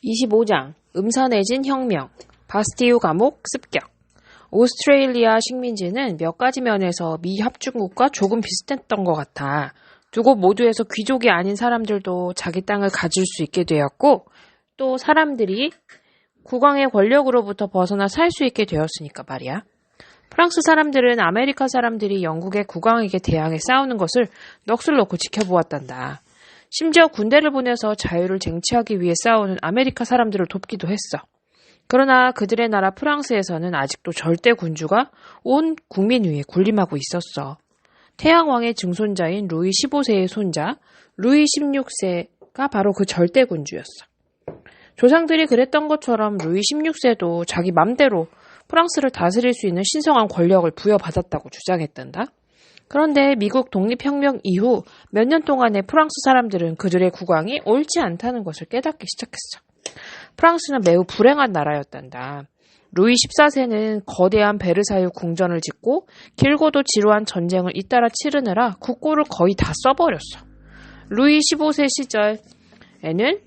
25장 음산해진 혁명, 바스티유 감옥 습격. 오스트레일리아 식민지는 몇 가지 면에서 미 합중국과 조금 비슷했던 것 같아. 두 곳 모두에서 귀족이 아닌 사람들도 자기 땅을 가질 수 있게 되었고, 또 사람들이 국왕의 권력으로부터 벗어나 살 수 있게 되었으니까 말이야. 프랑스 사람들은 아메리카 사람들이 영국의 국왕에게 대항해 싸우는 것을 넋을 놓고 지켜보았단다. 심지어 군대를 보내서 자유를 쟁취하기 위해 싸우는 아메리카 사람들을 돕기도 했어. 그러나 그들의 나라 프랑스에서는 아직도 절대 군주가 온 국민 위에 군림하고 있었어. 태양왕의 증손자인 루이 15세의 손자 루이 16세가 바로 그 절대 군주였어. 조상들이 그랬던 것처럼 루이 16세도 자기 맘대로 프랑스를 다스릴 수 있는 신성한 권력을 부여받았다고 주장했단다. 그런데 미국 독립혁명 이후 몇 년 동안의 프랑스 사람들은 그들의 국왕이 옳지 않다는 것을 깨닫기 시작했어. 프랑스는 매우 불행한 나라였단다. 루이 14세는 거대한 베르사유 궁전을 짓고 길고도 지루한 전쟁을 잇따라 치르느라 국고를 거의 다 써버렸어. 루이 15세 시절에는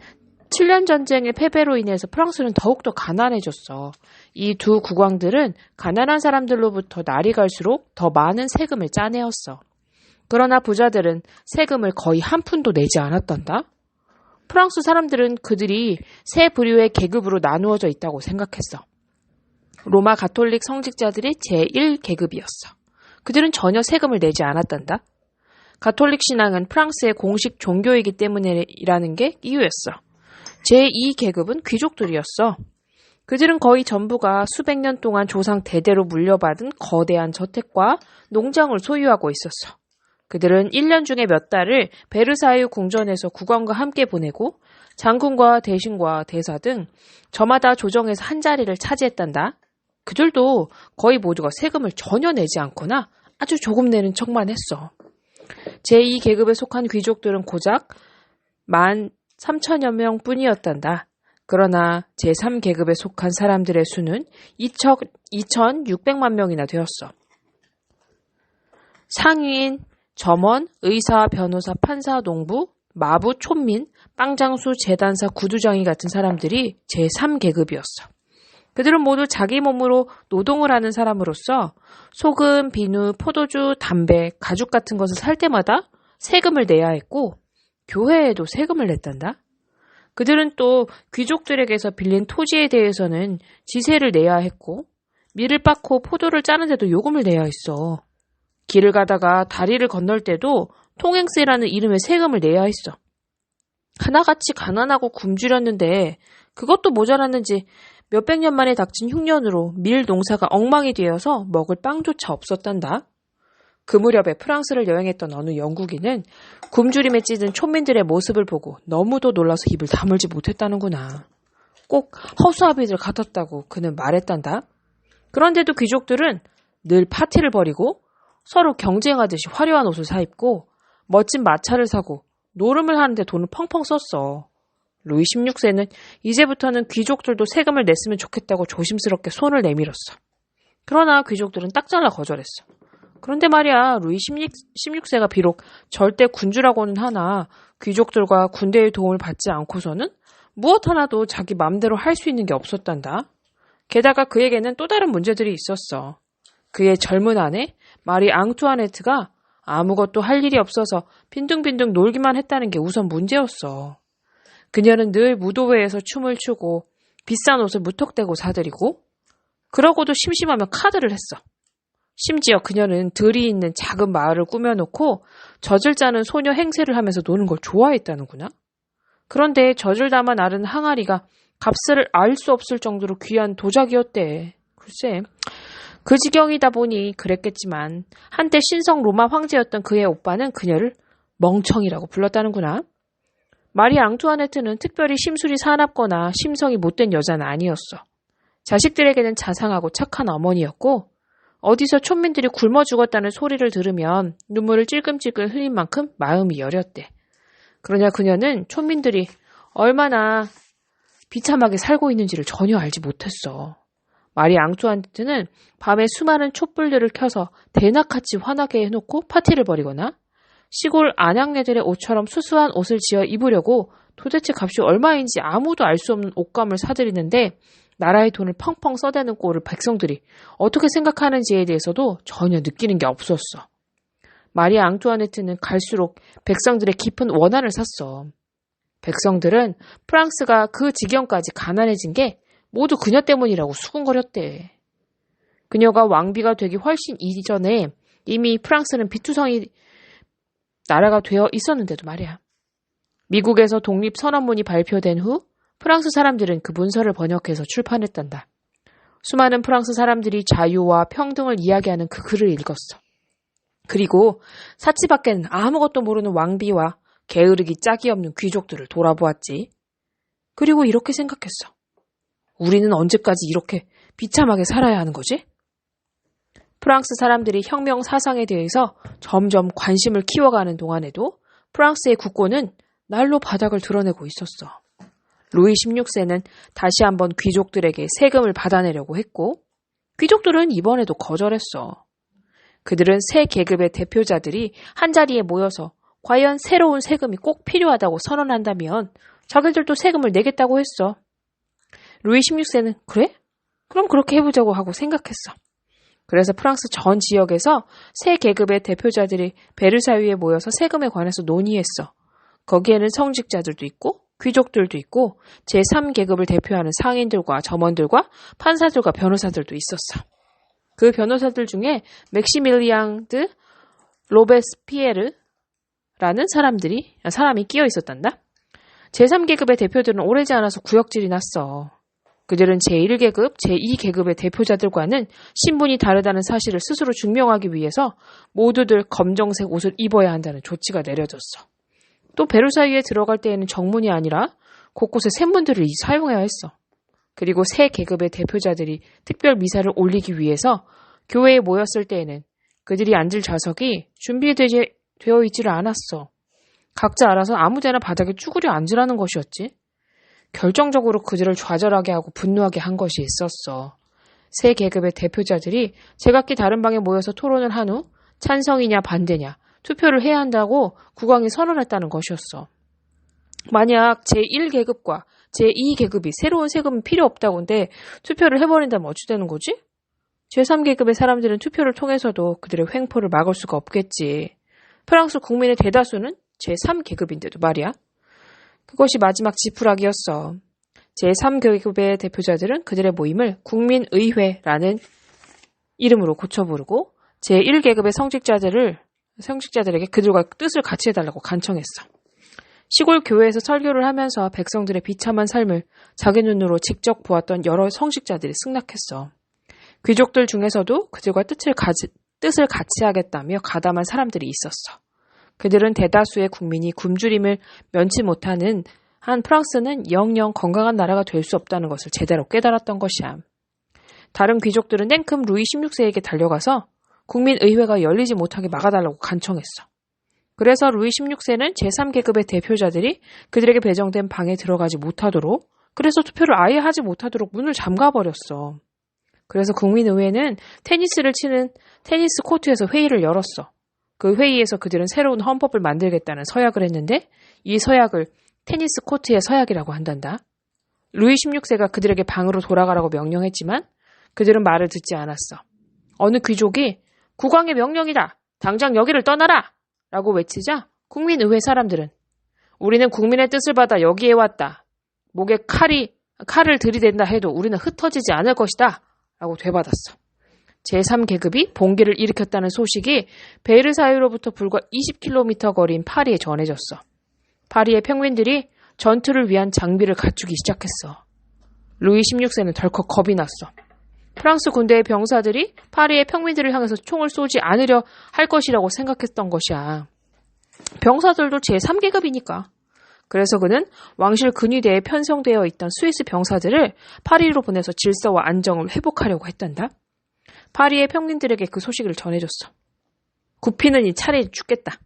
7년 전쟁의 패배로 인해서 프랑스는 더욱더 가난해졌어. 이 두 국왕들은 가난한 사람들로부터 날이 갈수록 더 많은 세금을 짜내었어. 그러나 부자들은 세금을 거의 한 푼도 내지 않았단다. 프랑스 사람들은 그들이 세 부류의 계급으로 나누어져 있다고 생각했어. 로마 가톨릭 성직자들이 제1계급이었어. 그들은 전혀 세금을 내지 않았단다. 가톨릭 신앙은 프랑스의 공식 종교이기 때문이라는 게 이유였어. 제2계급은 귀족들이었어. 그들은 거의 전부가 수백 년 동안 조상 대대로 물려받은 거대한 저택과 농장을 소유하고 있었어. 그들은 1년 중에 몇 달을 베르사유 궁전에서 국왕과 함께 보내고 장군과 대신과 대사 등 저마다 조정에서 한 자리를 차지했단다. 그들도 거의 모두가 세금을 전혀 내지 않거나 아주 조금 내는 척만 했어. 제2계급에 속한 귀족들은 고작 13,000여 명뿐이었단다. 그러나 제3계급에 속한 사람들의 수는 2,600만 명이나 되었어. 상위인, 점원, 의사, 변호사, 판사, 농부, 마부, 촌민, 빵장수, 재단사, 구두장이 같은 사람들이 제3계급이었어. 그들은 모두 자기 몸으로 노동을 하는 사람으로서 소금, 비누, 포도주, 담배, 가죽 같은 것을 살 때마다 세금을 내야 했고 교회에도 세금을 냈단다. 그들은 또 귀족들에게서 빌린 토지에 대해서는 지세를 내야 했고 밀을 빻고 포도를 짜는데도 요금을 내야 했어. 길을 가다가 다리를 건널 때도 통행세라는 이름의 세금을 내야 했어. 하나같이 가난하고 굶주렸는데 그것도 모자랐는지 몇백 년 만에 닥친 흉년으로 밀 농사가 엉망이 되어서 먹을 빵조차 없었단다. 그 무렵에 프랑스를 여행했던 어느 영국인은 굶주림에 찌든 촌민들의 모습을 보고 너무도 놀라서 입을 다물지 못했다는구나. 꼭 허수아비들 같았다고 그는 말했단다. 그런데도 귀족들은 늘 파티를 벌이고 서로 경쟁하듯이 화려한 옷을 사입고 멋진 마차를 사고 노름을 하는데 돈을 펑펑 썼어. 루이 16세는 이제부터는 귀족들도 세금을 냈으면 좋겠다고 조심스럽게 손을 내밀었어. 그러나 귀족들은 딱 잘라 거절했어. 그런데 말이야, 루이 16세가 비록 절대 군주라고는 하나 귀족들과 군대의 도움을 받지 않고서는 무엇 하나도 자기 맘대로 할 수 있는 게 없었단다. 게다가 그에게는 또 다른 문제들이 있었어. 그의 젊은 아내 마리 앙투아네트가 아무것도 할 일이 없어서 빈둥빈둥 놀기만 했다는 게 우선 문제였어. 그녀는 늘 무도회에서 춤을 추고 비싼 옷을 무턱대고 사들이고 그러고도 심심하면 카드를 했어. 심지어 그녀는 들이 있는 작은 마을을 꾸며놓고 젖을 짜는 소녀 행세를 하면서 노는 걸 좋아했다는구나. 그런데 젖을 담아 나른 항아리가 값을 알 수 없을 정도로 귀한 도자기였대. 글쎄, 그 지경이다 보니 그랬겠지만 한때 신성 로마 황제였던 그의 오빠는 그녀를 멍청이라고 불렀다는구나. 마리 앙투아네트는 특별히 심술이 사납거나 심성이 못된 여자는 아니었어. 자식들에게는 자상하고 착한 어머니였고 어디서 촌민들이 굶어 죽었다는 소리를 들으면 눈물을 찔끔찔끔 흘린 만큼 마음이 여렸대. 그러나 그녀는 촌민들이 얼마나 비참하게 살고 있는지를 전혀 알지 못했어. 마리 앙투아네트는 밤에 수많은 촛불들을 켜서 대낮같이 환하게 해놓고 파티를 벌이거나 시골 안양네들의 옷처럼 수수한 옷을 지어 입으려고 도대체 값이 얼마인지 아무도 알 수 없는 옷감을 사들이는데 나라의 돈을 펑펑 써대는 꼴을 백성들이 어떻게 생각하는지에 대해서도 전혀 느끼는 게 없었어. 마리아 앙투아네트는 갈수록 백성들의 깊은 원한을 샀어. 백성들은 프랑스가 그 지경까지 가난해진 게 모두 그녀 때문이라고 수군거렸대. 그녀가 왕비가 되기 훨씬 이전에 이미 프랑스는 비투성이 나라가 되어 있었는데도 말이야. 미국에서 독립선언문이 발표된 후 프랑스 사람들은 그 문서를 번역해서 출판했단다. 수많은 프랑스 사람들이 자유와 평등을 이야기하는 그 글을 읽었어. 그리고 사치 밖에는 아무것도 모르는 왕비와 게으르기 짝이 없는 귀족들을 돌아보았지. 그리고 이렇게 생각했어. 우리는 언제까지 이렇게 비참하게 살아야 하는 거지? 프랑스 사람들이 혁명 사상에 대해서 점점 관심을 키워가는 동안에도 프랑스의 국고는 날로 바닥을 드러내고 있었어. 루이 16세는 다시 한번 귀족들에게 세금을 받아내려고 했고 귀족들은 이번에도 거절했어. 그들은 세 계급의 대표자들이 한자리에 모여서 과연 새로운 세금이 꼭 필요하다고 선언한다면 자기들도 세금을 내겠다고 했어. 루이 16세는 그래? 그럼 그렇게 해보자고 하고 생각했어. 그래서 프랑스 전 지역에서 세 계급의 대표자들이 베르사유에 모여서 세금에 관해서 논의했어. 거기에는 성직자들도 있고 귀족들도 있고 제3계급을 대표하는 상인들과 점원들과 판사들과 변호사들도 있었어. 그 변호사들 중에 맥시밀리앙 드 로베스피에르라는 사람이 끼어 있었단다. 제3계급의 대표들은 오래지 않아서 구역질이 났어. 그들은 제1계급, 제2계급의 대표자들과는 신분이 다르다는 사실을 스스로 증명하기 위해서 모두들 검정색 옷을 입어야 한다는 조치가 내려졌어. 또 베르사유에 들어갈 때에는 정문이 아니라 곳곳에 샘문들을 사용해야 했어. 그리고 세 계급의 대표자들이 특별 미사를 올리기 위해서 교회에 모였을 때에는 그들이 앉을 좌석이 준비되어 있지를 않았어. 각자 알아서 아무데나 바닥에 쭈그려 앉으라는 것이었지. 결정적으로 그들을 좌절하게 하고 분노하게 한 것이 있었어. 세 계급의 대표자들이 제각기 다른 방에 모여서 토론을 한 후 찬성이냐 반대냐 투표를 해야 한다고 국왕이 선언했다는 것이었어. 만약 제1계급과 제2계급이 새로운 세금이 필요 없다고 한데 투표를 해버린다면 어찌 되는 거지? 제3계급의 사람들은 투표를 통해서도 그들의 횡포를 막을 수가 없겠지. 프랑스 국민의 대다수는 제3계급인데도 말이야. 그것이 마지막 지푸라기였어. 제3계급의 대표자들은 그들의 모임을 국민의회라는 이름으로 고쳐 부르고 제1계급의 성직자들에게 그들과 뜻을 같이 해달라고 간청했어. 시골 교회에서 설교를 하면서 백성들의 비참한 삶을 자기 눈으로 직접 보았던 여러 성직자들이 승낙했어. 귀족들 중에서도 그들과 뜻을 같이 하겠다며 가담한 사람들이 있었어. 그들은 대다수의 국민이 굶주림을 면치 못하는 한 프랑스는 영영 건강한 나라가 될 수 없다는 것을 제대로 깨달았던 것이야. 다른 귀족들은 냉큼 루이 16세에게 달려가서 국민의회가 열리지 못하게 막아달라고 간청했어. 그래서 루이 16세는 제3계급의 대표자들이 그들에게 배정된 방에 들어가지 못하도록, 그래서 투표를 아예 하지 못하도록 문을 잠가버렸어. 그래서 국민의회는 테니스를 치는 테니스 코트에서 회의를 열었어. 그 회의에서 그들은 새로운 헌법을 만들겠다는 서약을 했는데 이 서약을 테니스 코트의 서약이라고 한단다. 루이 16세가 그들에게 방으로 돌아가라고 명령했지만 그들은 말을 듣지 않았어. 어느 귀족이 국왕의 명령이다. 당장 여기를 떠나라. 라고 외치자 국민의회 사람들은 우리는 국민의 뜻을 받아 여기에 왔다. 목에 칼을 들이댄다 해도 우리는 흩어지지 않을 것이다. 라고 되받았어. 제3계급이 봉기를 일으켰다는 소식이 베르사유로부터 불과 20km 거리인 파리에 전해졌어. 파리의 평민들이 전투를 위한 장비를 갖추기 시작했어. 루이 16세는 덜컥 겁이 났어. 프랑스 군대의 병사들이 파리의 평민들을 향해서 총을 쏘지 않으려 할 것이라고 생각했던 것이야. 병사들도 제3계급이니까. 그래서 그는 왕실 근위대에 편성되어 있던 스위스 병사들을 파리로 보내서 질서와 안정을 회복하려고 했단다. 파리의 평민들에게 그 소식을 전해줬어. 굽히느니 차라리 죽겠다.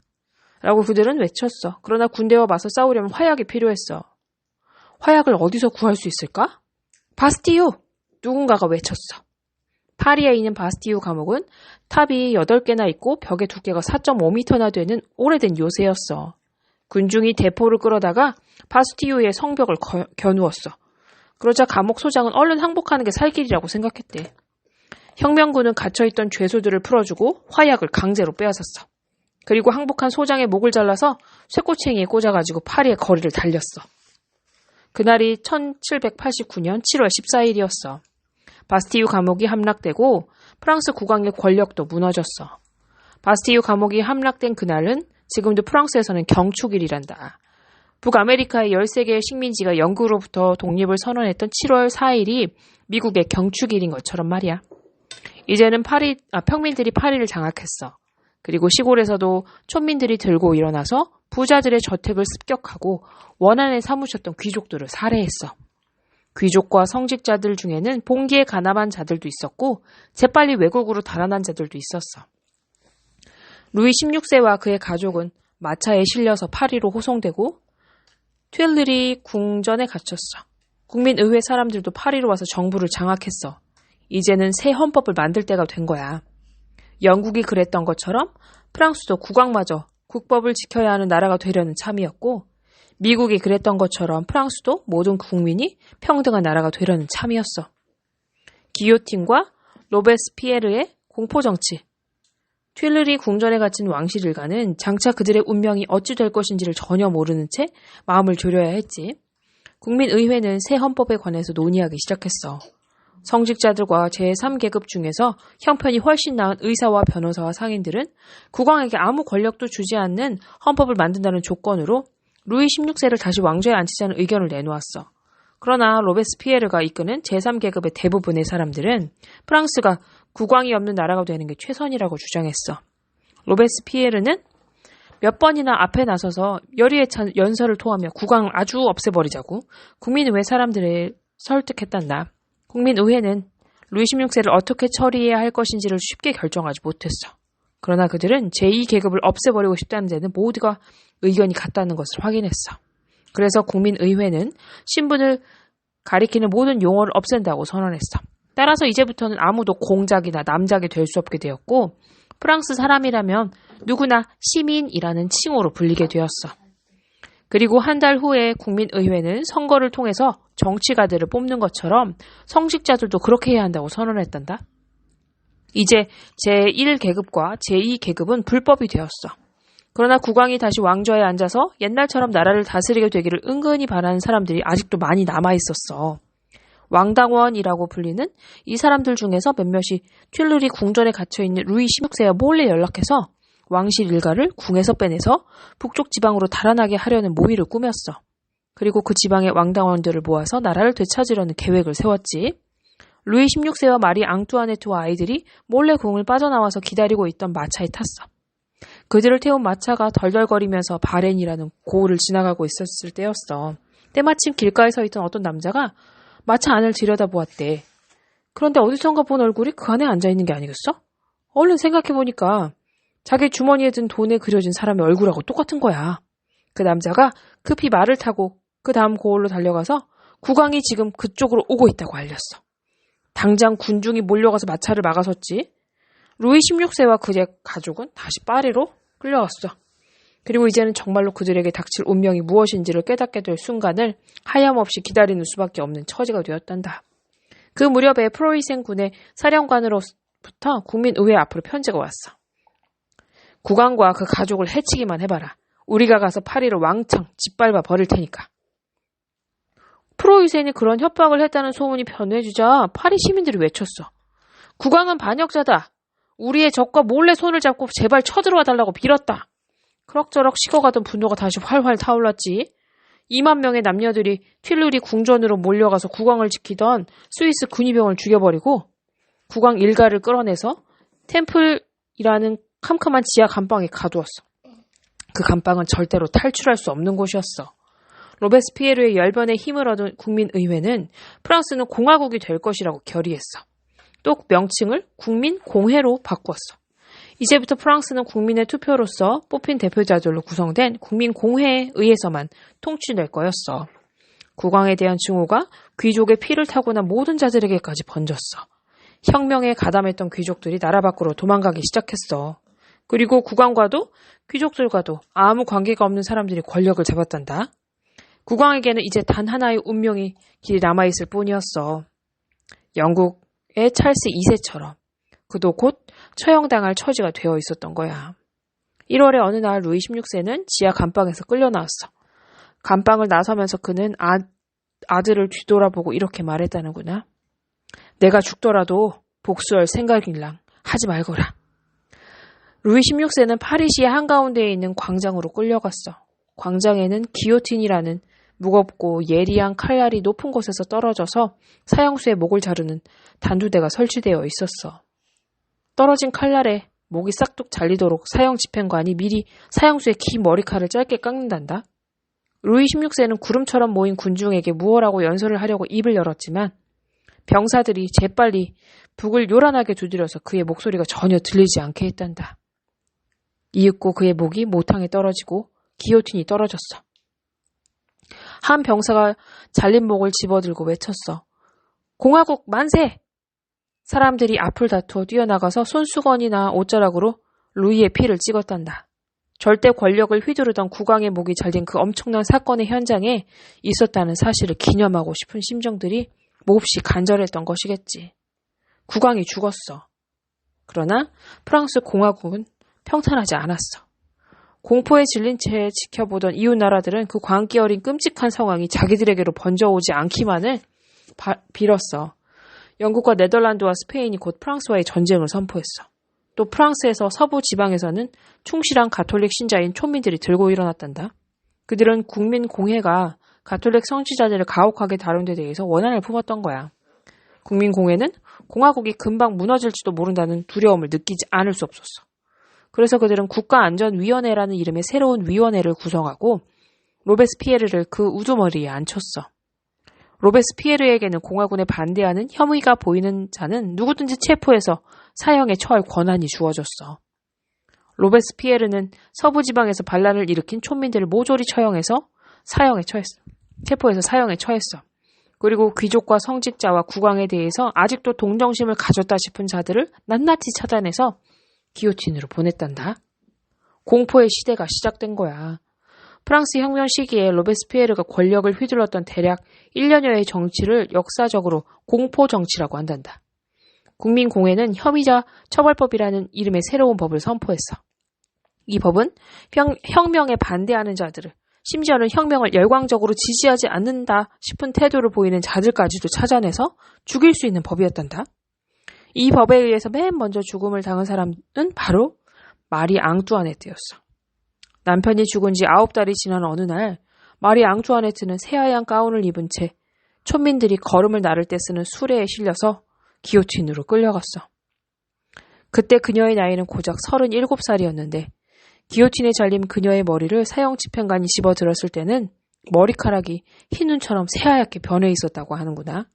라고 그들은 외쳤어. 그러나 군대와 맞서 싸우려면 화약이 필요했어. 화약을 어디서 구할 수 있을까? 바스티유! 누군가가 외쳤어. 파리에 있는 바스티유 감옥은 탑이 8개나 있고 벽의 두께가 4.5m나 되는 오래된 요새였어. 군중이 대포를 끌어다가 바스티유의 성벽을 겨누었어. 그러자 감옥 소장은 얼른 항복하는 게 살 길이라고 생각했대. 혁명군은 갇혀있던 죄수들을 풀어주고 화약을 강제로 빼앗았어. 그리고 항복한 소장의 목을 잘라서 쇠꼬챙이에 꽂아가지고 파리의 거리를 달렸어. 그날이 1789년 7월 14일이었어. 바스티유 감옥이 함락되고 프랑스 국왕의 권력도 무너졌어. 바스티유 감옥이 함락된 그날은 지금도 프랑스에서는 경축일이란다. 북아메리카의 13개의 식민지가 영국으로부터 독립을 선언했던 7월 4일이 미국의 경축일인 것처럼 말이야. 이제는 평민들이 파리를 장악했어. 그리고 시골에서도 촌민들이 들고 일어나서 부자들의 저택을 습격하고 원한에 사무쳤던 귀족들을 살해했어. 귀족과 성직자들 중에는 봉기에 가담한 자들도 있었고 재빨리 외국으로 달아난 자들도 있었어. 루이 16세와 그의 가족은 마차에 실려서 파리로 호송되고 퀼리리 궁전에 갇혔어. 국민의회 사람들도 파리로 와서 정부를 장악했어. 이제는 새 헌법을 만들 때가 된 거야. 영국이 그랬던 것처럼 프랑스도 국왕마저 국법을 지켜야 하는 나라가 되려는 참이었고 미국이 그랬던 것처럼 프랑스도 모든 국민이 평등한 나라가 되려는 참이었어. 기요틴과 로베스피에르의 공포정치, 퀼리리 궁전에 갇힌 왕실 일가는 장차 그들의 운명이 어찌 될 것인지를 전혀 모르는 채 마음을 졸여야 했지. 국민의회는 새 헌법에 관해서 논의하기 시작했어. 성직자들과 제3계급 중에서 형편이 훨씬 나은 의사와 변호사와 상인들은 국왕에게 아무 권력도 주지 않는 헌법을 만든다는 조건으로 루이 16세를 다시 왕좌에 앉히자는 의견을 내놓았어. 그러나 로베스피에르가 이끄는 제3계급의 대부분의 사람들은 프랑스가 국왕이 없는 나라가 되는 게 최선이라고 주장했어. 로베스피에르는 몇 번이나 앞에 나서서 열의에 찬 연설을 토하며 국왕을 아주 없애버리자고 국민의회 사람들을 설득했단다. 국민의회는 루이 16세를 어떻게 처리해야 할 것인지를 쉽게 결정하지 못했어. 그러나 그들은 제2계급을 없애버리고 싶다는 데는 모두가 의견이 같다는 것을 확인했어. 그래서 국민의회는 신분을 가리키는 모든 용어를 없앤다고 선언했어. 따라서 이제부터는 아무도 공작이나 남작이 될 수 없게 되었고 프랑스 사람이라면 누구나 시민이라는 칭호로 불리게 되었어. 그리고 한 달 후에 국민의회는 선거를 통해서 정치가들을 뽑는 것처럼 성직자들도 그렇게 해야 한다고 선언했단다. 이제 제1계급과 제2계급은 불법이 되었어. 그러나 국왕이 다시 왕좌에 앉아서 옛날처럼 나라를 다스리게 되기를 은근히 바라는 사람들이 아직도 많이 남아있었어. 왕당원이라고 불리는 이 사람들 중에서 몇몇이 퀼리리 궁전에 갇혀있는 루이 16세와 몰래 연락해서 왕실 일가를 궁에서 빼내서 북쪽 지방으로 달아나게 하려는 모의를 꾸몄어. 그리고 그 지방의 왕당원들을 모아서 나라를 되찾으려는 계획을 세웠지. 루이 16세와 마리 앙투아네트와 아이들이 몰래 궁을 빠져나와서 기다리고 있던 마차에 탔어. 그들을 태운 마차가 덜덜거리면서 바렌이라는 고을을 지나가고 있었을 때였어. 때마침 길가에 서 있던 어떤 남자가 마차 안을 들여다보았대. 그런데 어디선가 본 얼굴이 그 안에 앉아있는 게 아니겠어? 얼른 생각해보니까 자기 주머니에 든 돈에 그려진 사람의 얼굴하고 똑같은 거야. 그 남자가 급히 말을 타고 그 다음 고을로 달려가서 국왕이 지금 그쪽으로 오고 있다고 알렸어. 당장 군중이 몰려가서 마차를 막아섰지. 루이 16세와 그의 가족은 다시 파리로 끌려갔어. 그리고 이제는 정말로 그들에게 닥칠 운명이 무엇인지를 깨닫게 될 순간을 하염없이 기다리는 수밖에 없는 처지가 되었단다. 그 무렵에 프로이센 군의 사령관으로부터 국민의회 앞으로 편지가 왔어. 국왕과 그 가족을 해치기만 해봐라. 우리가 가서 파리를 왕창 짓밟아 버릴 테니까. 프로이센이 그런 협박을 했다는 소문이 변해주자 파리 시민들이 외쳤어. 국왕은 반역자다. 우리의 적과 몰래 손을 잡고 제발 쳐들어와 달라고 빌었다. 그럭저럭 식어가던 분노가 다시 활활 타올랐지. 2만 명의 남녀들이 퀼리리 궁전으로 몰려가서 국왕을 지키던 스위스 군의병을 죽여버리고 국왕 일가를 끌어내서 템플이라는 캄캄한 지하 감방에 가두었어. 그 감방은 절대로 탈출할 수 없는 곳이었어. 로베스피에르의 열변에 힘을 얻은 국민의회는 프랑스는 공화국이 될 것이라고 결의했어. 또 명칭을 국민공회로 바꾸었어. 이제부터 프랑스는 국민의 투표로서 뽑힌 대표자들로 구성된 국민공회에 의해서만 통치될 거였어. 국왕에 대한 증오가 귀족의 피를 타고난 모든 자들에게까지 번졌어. 혁명에 가담했던 귀족들이 나라 밖으로 도망가기 시작했어. 그리고 국왕과도 귀족들과도 아무 관계가 없는 사람들이 권력을 잡았단다. 국왕에게는 이제 단 하나의 운명이 길이 남아있을 뿐이었어. 영국의 찰스 2세처럼 그도 곧 처형당할 처지가 되어 있었던 거야. 1월에 어느 날 루이 16세는 지하 감방에서 끌려 나왔어. 감방을 나서면서 그는 아들을 뒤돌아보고 이렇게 말했다는구나. 내가 죽더라도 복수할 생각일랑 하지 말거라. 루이 16세는 파리시의 한가운데에 있는 광장으로 끌려갔어. 광장에는 기요틴이라는 무겁고 예리한 칼날이 높은 곳에서 떨어져서 사형수의 목을 자르는 단두대가 설치되어 있었어. 떨어진 칼날에 목이 싹둑 잘리도록 사형 집행관이 미리 사형수의 긴 머리칼을 짧게 깎는단다. 루이 16세는 구름처럼 모인 군중에게 무엇라고 연설을 하려고 입을 열었지만 병사들이 재빨리 북을 요란하게 두드려서 그의 목소리가 전혀 들리지 않게 했단다. 이윽고 그의 목이 모탕에 떨어지고 기요틴이 떨어졌어. 한 병사가 잘린 목을 집어들고 외쳤어. 공화국 만세! 사람들이 앞을 다투어 뛰어나가서 손수건이나 옷자락으로 루이의 피를 찍었단다. 절대 권력을 휘두르던 국왕의 목이 잘린 그 엄청난 사건의 현장에 있었다는 사실을 기념하고 싶은 심정들이 몹시 간절했던 것이겠지. 국왕이 죽었어. 그러나 프랑스 공화국은 평탄하지 않았어. 공포에 질린 채 지켜보던 이웃 나라들은 그 광기 어린 끔찍한 상황이 자기들에게로 번져오지 않기만을 빌었어. 영국과 네덜란드와 스페인이 곧 프랑스와의 전쟁을 선포했어. 또 프랑스에서 서부 지방에서는 충실한 가톨릭 신자인 촌민들이 들고 일어났단다. 그들은 국민공회가 가톨릭 성지자들을 가혹하게 다룬 데 대해서 원한을 품었던 거야. 국민공회는 공화국이 금방 무너질지도 모른다는 두려움을 느끼지 않을 수 없었어. 그래서 그들은 국가안전위원회라는 이름의 새로운 위원회를 구성하고 로베스피에르를 그 우두머리에 앉혔어. 로베스피에르에게는 공화군에 반대하는 혐의가 보이는 자는 누구든지 체포해서 사형에 처할 권한이 주어졌어. 로베스피에르는 서부지방에서 반란을 일으킨 촌민들을 모조리 체포해서 사형에 처했어. 그리고 귀족과 성직자와 국왕에 대해서 아직도 동정심을 가졌다 싶은 자들을 낱낱이 차단해서 기요틴으로 보냈단다. 공포의 시대가 시작된 거야. 프랑스 혁명 시기에 로베스피에르가 권력을 휘둘렀던 대략 1년여의 정치를 역사적으로 공포정치라고 한단다. 국민공회는 혐의자 처벌법이라는 이름의 새로운 법을 선포했어. 이 법은 혁명에 반대하는 자들을, 심지어는 혁명을 열광적으로 지지하지 않는다 싶은 태도를 보이는 자들까지도 찾아내서 죽일 수 있는 법이었단다. 이 법에 의해서 맨 먼저 죽음을 당한 사람은 바로 마리 앙뚜아네트였어. 남편이 죽은 지 9달이 지난 어느 날 마리 앙뚜아네트는 새하얀 가운을 입은 채 촌민들이 걸음을 나를 때 쓰는 수레에 실려서 기요틴으로 끌려갔어. 그때 그녀의 나이는 고작 37살이었는데 기요틴에 잘린 그녀의 머리를 사형 집행관이 집어들었을 때는 머리카락이 흰눈처럼 새하얗게 변해 있었다고 하는구나.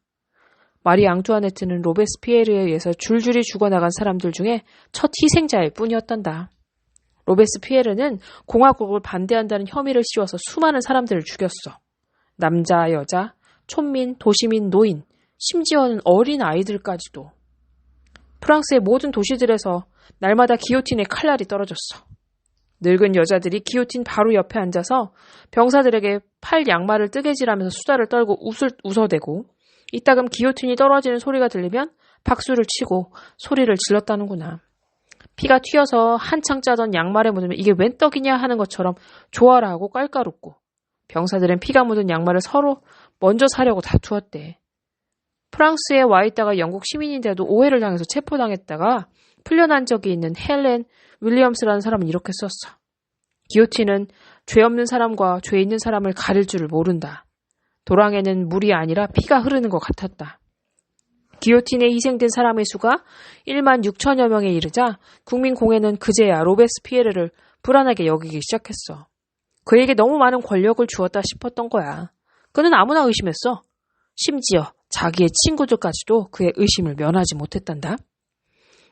마리 앙뚜아네트는 로베스피에르에 의해서 줄줄이 죽어나간 사람들 중에 첫 희생자일 뿐이었단다. 로베스피에르는 공화국을 반대한다는 혐의를 씌워서 수많은 사람들을 죽였어. 남자, 여자, 촌민, 도시민, 노인, 심지어는 어린 아이들까지도. 프랑스의 모든 도시들에서 날마다 기요틴의 칼날이 떨어졌어. 늙은 여자들이 기요틴 바로 옆에 앉아서 병사들에게 팔 양말을 뜨개질하면서 수다를 떨고 웃어대고 이따금 기요틴이 떨어지는 소리가 들리면 박수를 치고 소리를 질렀다는구나. 피가 튀어서 한창 짜던 양말에 묻으면 이게 웬 떡이냐 하는 것처럼 좋아라 하고 깔깔 웃고 병사들은 피가 묻은 양말을 서로 먼저 사려고 다투었대. 프랑스에 와 있다가 영국 시민인데도 오해를 당해서 체포당했다가 풀려난 적이 있는 헬렌 윌리엄스라는 사람은 이렇게 썼어. 기요틴은 죄 없는 사람과 죄 있는 사람을 가릴 줄을 모른다. 도랑에는 물이 아니라 피가 흐르는 것 같았다. 기요틴에 희생된 사람의 수가 1만 6천여 명에 이르자 국민공회는 그제야 로베스피에르를 불안하게 여기기 시작했어. 그에게 너무 많은 권력을 주었다 싶었던 거야. 그는 아무나 의심했어. 심지어 자기의 친구들까지도 그의 의심을 면하지 못했단다.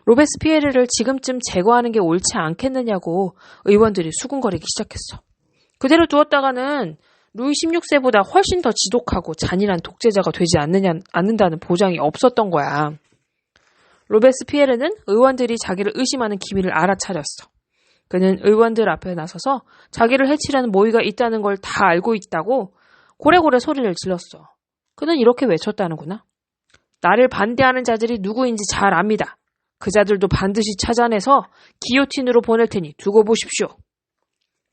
로베스피에르를 지금쯤 제거하는 게 옳지 않겠느냐고 의원들이 수군거리기 시작했어. 그대로 두었다가는 루이 16세보다 훨씬 더 지독하고 잔인한 독재자가 되지 않는다는 보장이 없었던 거야. 로베스피에르는 의원들이 자기를 의심하는 기미를 알아차렸어. 그는 의원들 앞에 나서서 자기를 해치려는 모의가 있다는 걸 다 알고 있다고 고래고래 소리를 질렀어. 그는 이렇게 외쳤다는구나. 나를 반대하는 자들이 누구인지 잘 압니다. 그 자들도 반드시 찾아내서 기요틴으로 보낼 테니 두고 보십시오.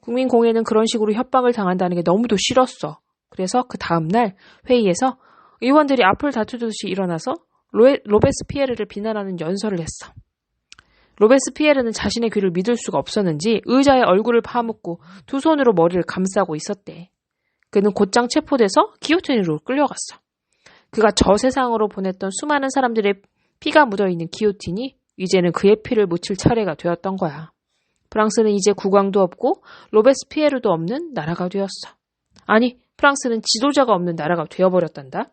국민공회는 그런 식으로 협박을 당한다는 게 너무도 싫었어. 그래서 그 다음날 회의에서 의원들이 앞을 다투듯이 일어나서 로베스피에르를 비난하는 연설을 했어. 로베스피에르는 자신의 귀를 믿을 수가 없었는지 의자에 얼굴을 파묻고 두 손으로 머리를 감싸고 있었대. 그는 곧장 체포돼서 기요틴으로 끌려갔어. 그가 저 세상으로 보냈던 수많은 사람들의 피가 묻어있는 기요틴이 이제는 그의 피를 묻힐 차례가 되었던 거야. 프랑스는 이제 국왕도 없고 로베스피에르도 없는 나라가 되었어. 아니, 프랑스는 지도자가 없는 나라가 되어버렸단다.